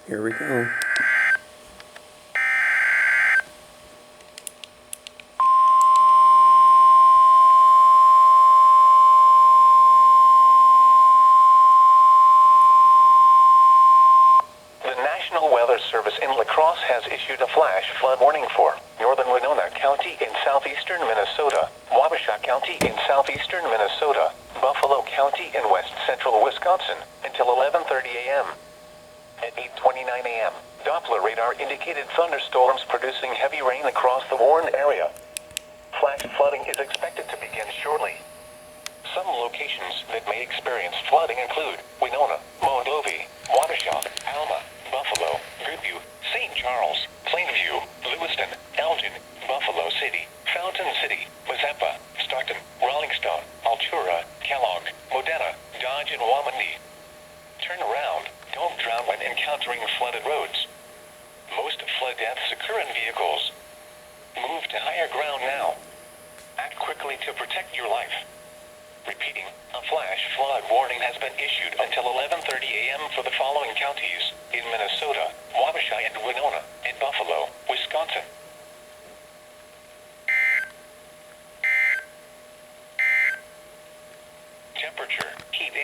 Here we go. The National Weather Service in La Crosse has issued a flash flood warning for northern Winona County in southeastern Minnesota, Wabasha County in southeastern Minnesota, Buffalo County in west central Wisconsin, until 11:30 a.m. At 8:29 a.m., Doppler radar indicated thunderstorms producing heavy rain across the warned area. Flash flooding is expected to begin shortly. Some locations that may experience flooding include Winona, Moldova, Wabasha, Alma, Buffalo, Goodview, St. Charles, Plainview, Lewiston, Elgin, Buffalo City, Fountain City, Mazeppa, Stockton, Rollingstone, Altura, Kellogg, Modena, Dodge, and Wamandi. Turn around. Don't drown when encountering flooded roads. Most flood deaths occur in vehicles. Move to higher ground now. Act quickly to protect your life. Repeating, a flash flood warning has been issued until 11:30 a.m. for the following counties in Minnesota, Wabasha and Winona, and Buffalo, Wisconsin.